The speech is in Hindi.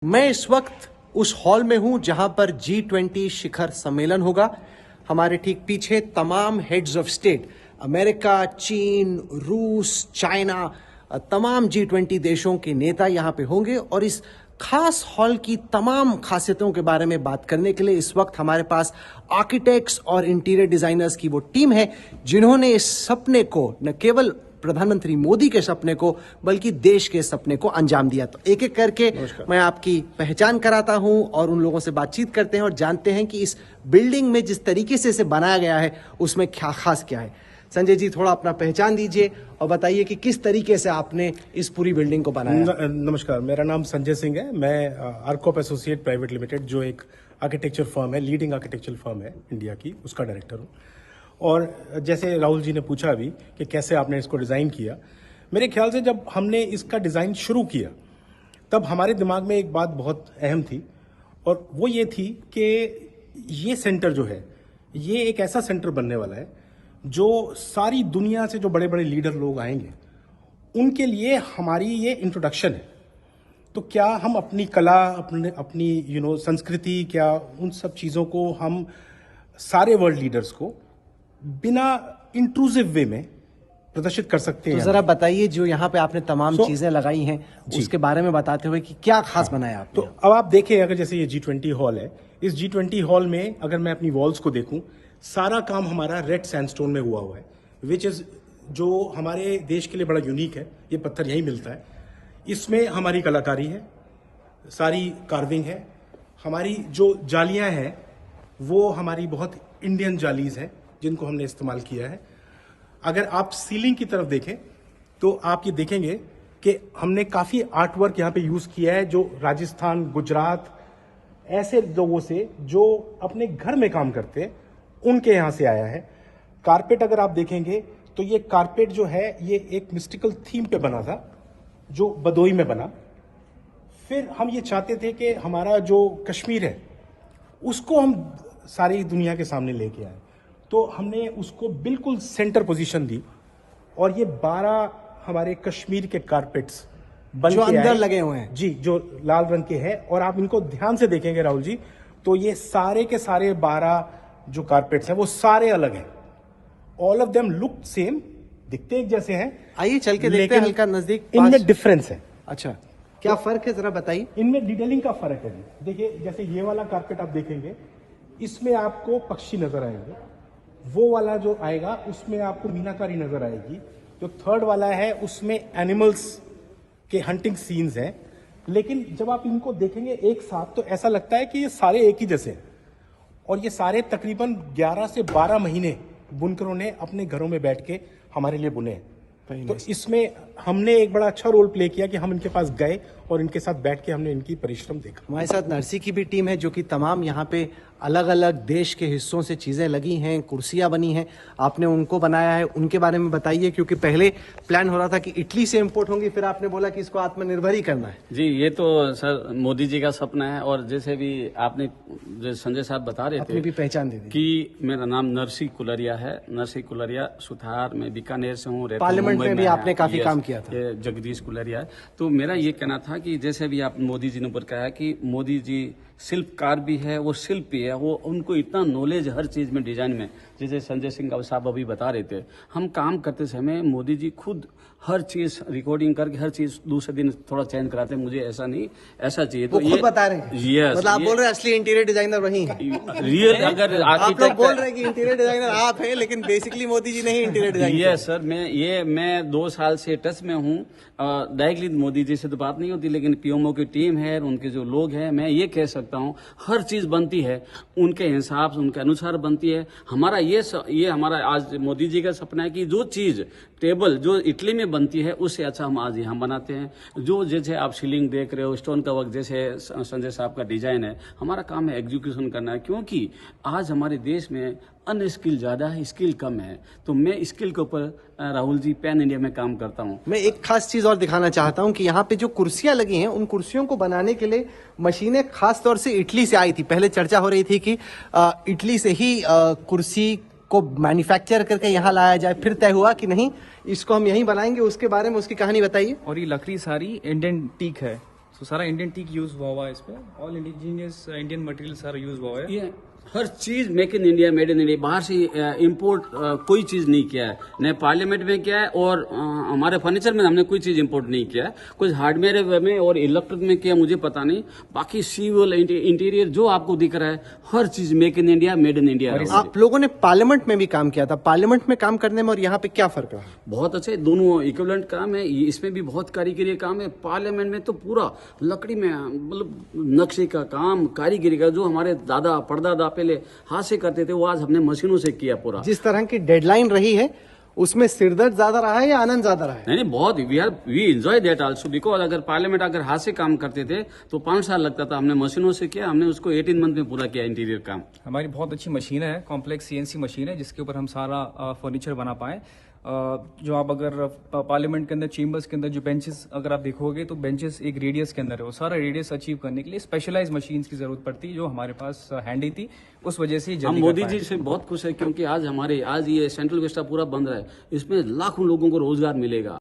मैं इस वक्त उस हॉल में हूं जहां पर G20 शिखर सम्मेलन होगा। हमारे ठीक पीछे तमाम हेड्स ऑफ स्टेट, अमेरिका, चीन, रूस, चाइना, तमाम G20 देशों के नेता यहां पे होंगे और इस खास हॉल की तमाम खासियतों के बारे में बात करने के लिए इस वक्त हमारे पास आर्किटेक्ट्स और इंटीरियर डिजाइनर्स की वो टीम है जिन्होंने इस सपने को न केवल प्रधानमंत्री मोदी के सपने को बल्कि देश के सपने को अंजाम दिया। तो एक एक करके मैं आपकी पहचान कराता हूं और उन लोगों से बातचीत करते हैं और जानते हैं कि इस बिल्डिंग में जिस तरीके से इसे बनाया गया है उसमें क्या खास क्या है। संजय जी, थोड़ा अपना पहचान दीजिए और बताइए कि किस तरीके से आपने इस पूरी बिल्डिंग को बनाया। नमस्कार, मेरा नाम संजय सिंह है। मैं आर्कॉप एसोसिएट प्राइवेट लिमिटेड, जो एक आर्किटेक्चर फर्म है, लीडिंग आर्किटेक्चर फर्म है इंडिया की, उसका डायरेक्टर हूँ। और जैसे राहुल जी ने पूछा अभी कि कैसे आपने इसको डिज़ाइन किया, मेरे ख्याल से जब हमने इसका डिज़ाइन शुरू किया तब हमारे दिमाग में एक बात बहुत अहम थी और वो ये थी कि ये सेंटर जो है ये एक ऐसा सेंटर बनने वाला है जो सारी दुनिया से जो बड़े बड़े लीडर लोग आएंगे उनके लिए हमारी ये इंट्रोडक्शन है। तो क्या हम अपनी कला, अपनी संस्कृति, क्या उन सब चीज़ों को हम सारे वर्ल्ड लीडर्स को बिना इंट्रूसिव वे में प्रदर्शित कर सकते हैं। तो जरा बताइए, जो यहाँ पे आपने तमाम चीजें लगाई हैं उसके बारे में बताते हुए कि क्या खास बनाया आपने। तो अब आप देखें, अगर जैसे ये G20 हॉल है, इस G20 हॉल में अगर मैं अपनी वॉल्स को देखूं, सारा काम हमारा रेड सैंडस्टोन में हुआ है, विच इज जो हमारे देश के लिए बड़ा यूनिक है। ये पत्थर यहीं मिलता है। इसमें हमारी कलाकारी है, सारी कार्विंग है। हमारी जो जालियां हैं वो हमारी बहुत इंडियन जालीज हैं जिनको हमने इस्तेमाल किया है। अगर आप सीलिंग की तरफ देखें तो आप ये देखेंगे कि हमने काफ़ी आर्ट वर्क यहाँ पे यूज़ किया है, जो राजस्थान, गुजरात, ऐसे लोगों से जो अपने घर में काम करते हैं उनके यहाँ से आया है। कारपेट अगर आप देखेंगे तो ये कारपेट जो है ये एक मिस्टिकल थीम पे बना था जो बदोई में बना। फिर हम ये चाहते थे कि हमारा जो कश्मीर है उसको हम सारी दुनिया के सामने लेके आए, तो हमने उसको बिल्कुल सेंटर पोजीशन दी और ये 12 हमारे कश्मीर के कारपेट्स बन जो के अंदर लगे हुए हैं जी, जो लाल रंग के हैं। और आप इनको ध्यान से देखेंगे राहुल जी, तो ये सारे के सारे 12 जो कारपेट्स हैं वो सारे अलग हैं। All of them look same, दिखते एक जैसे हैं। आइए चल के देखते हैं हल्का नजदीक। इनमें डिफरेंस है। अच्छा, क्या फर्क है जरा बताइए। इनमें डिटेलिंग का फर्क है जी। देखिए, जैसे ये वाला कारपेट आप देखेंगे, इसमें आपको पक्षी नजर आएंगे। वो वाला जो आएगा उसमें आपको मीनाकारी नजर आएगी। जो थर्ड वाला है उसमें एनिमल्स के हंटिंग सीन्स हैं। लेकिन जब आप इनको देखेंगे एक साथ तो ऐसा लगता है कि ये सारे एक ही जैसे हैं। और ये सारे तकरीबन 11 से 12 महीने बुनकरों ने अपने घरों में बैठ के हमारे लिए बुने हैं। तो इसमें हमने एक बड़ा अच्छा रोल प्ले किया कि हम इनके पास गए और इनके साथ बैठ के हमने इनकी परिश्रम देखा। हमारे साथ नरसी की भी टीम है जो कि तमाम यहाँ पे अलग अलग देश के हिस्सों से चीज़ें लगी हैं, कुर्सियाँ बनी हैं, आपने उनको बनाया है। उनके बारे में बताइए, क्योंकि पहले प्लान हो रहा था कि इटली से इंपोर्ट होंगी, फिर आपने बोला कि इसको आत्मनिर्भर ही करना है। जी, ये तो सर मोदी जी का सपना है। और जैसे भी आपने जो संजय साहब बता रहे अपनी थे भी पहचान दे दी कि मेरा नाम नरसी कुलरिया है। नरसी कुलरिया, सुथार में बीकानेर से हूँ। पार्लियामेंट में भी आपने काफी काम किया था। ये जगदीश कुलरिया है। तो मेरा ये कहना था कि जैसे भी आप मोदी जी ने ऊपर कहा कि मोदी जी शिल्पकार भी है, वो शिल्पी है, वो उनको इतना नॉलेज हर चीज में, डिजाइन में। जैसे संजय सिंह साहब अभी बता रहे थे, हम काम करते समय मोदी जी खुद हर चीज रिकॉर्डिंग करके हर चीज दूसरे दिन थोड़ा चेंज कराते हैं। मुझे ऐसा नहीं, ऐसा चाहिए। तो ये बता रहे हैं। यस, मतलब आप बोल रहे हैं असली इंटीरियर डिजाइनर वही है। रियल अगर आप लोग बोल रहे हैं कि इंटीरियर डिजाइनर आप हैं, लेकिन बेसिकली मोदी जी ने ही इंटीरियर डिजाइन किया। यस सर, मैं 2 साल से टच में हूँ। डायरेक्टली मोदी जी से तो बात नहीं होती, लेकिन पीएमओ की टीम है, उनके जो लोग हैं, मैं ये कह सकता हूँ हर चीज बनती है उनके हिसाब से, उनके अनुसार बनती है। हमारा ये हमारा आज मोदी जी का सपना है कि जो चीज टेबल जो इटली में बनती है उससे अच्छा हम आज यहाँ बनाते हैं। जो जैसे आप सीलिंग देख रहे हो, स्टोन का वर्क, जैसे संजय साहब का डिजाइन है, हमारा काम है एग्जीक्यूशन करना है। क्योंकि आज हमारे देश में अनस्किल ज्यादा है, स्किल कम है। तो मैं स्किल के ऊपर राहुल जी पैन इंडिया में काम करता हूँ। मैं एक खास चीज और दिखाना चाहता हूँ कि यहाँ पे जो कुर्सियां लगी हैं, उन कुर्सियों को बनाने के लिए मशीनें खास तौर से इटली से आई थी। पहले चर्चा हो रही थी कि इटली से ही कुर्सी को मैन्युफैक्चर करके यहाँ लाया जाए, फिर तय हुआ कि नहीं, इसको हम यहीं बनाएंगे। उसके बारे में उसकी कहानी बताइए। और ये लकड़ी सारी इंडियन टीक है, तो सारा इंडियन टीक यूज हुआ है इस पे, ऑल इंडिजिनियस इंडियन मटेरियल सारा यूज हुआ है। ये हर चीज make in India, made in India, बाहर से इंपोर्ट कोई चीज नहीं किया है, न पार्लियामेंट में किया है और हमारे फर्नीचर में हमने कोई चीज इंपोर्ट नहीं किया है। कुछ हार्डवेयर में और इलेक्ट्रिक में किया मुझे पता नहीं, बाकी सिविल इंटीरियर जो आपको दिख रहा है हर चीज make in India, made in India. आप लोगों ने पार्लियामेंट में भी काम किया था, पार्लियामेंट में काम करने में और यहाँ पे क्या फर्क रहा? बहुत अच्छे, दोनों इक्विवेलेंट काम है, इसमें भी बहुत कारीगरी काम है। पार्लियामेंट में तो पूरा लकड़ी में मतलब नक्शे का काम, कारीगरी का, जो हमारे दादा परदादा पहले हाथ से करते थे वो आज हमने मशीनों से किया पूरा। जिस तरह की डेडलाइन रही है उसमें सिरदर्द ज्यादा रहा है या आनंद ज्यादा रहा है? नहीं बहुत, we enjoy that also, because अगर पार्लियामेंट अगर हाथ से काम करते थे तो 5 साल लगता था, हमने मशीनों से किया, हमने उसको 18 मंथ में पूरा किया इंटीरियर काम। हमारी बहुत अच्छी मशीन है, कॉम्प्लेक्स सीएनसी मशीन है, जिसके ऊपर हम सारा फर्नीचर बना पाए। जो आप अगर पार्लियामेंट के अंदर चेम्बर्स के अंदर जो बेंचेस अगर आप देखोगे तो बेंचेस एक रेडियस के अंदर है, वो सारा रेडियस अचीव करने के लिए स्पेशलाइज मशीन्स की जरूरत पड़ती, जो हमारे पास हैंडी थी, उस वजह से हम मोदी जी से बहुत खुश है, क्योंकि आज ये सेंट्रल विस्टा पूरा बन रहा है, इसमें लाखों लोगों को रोजगार मिलेगा।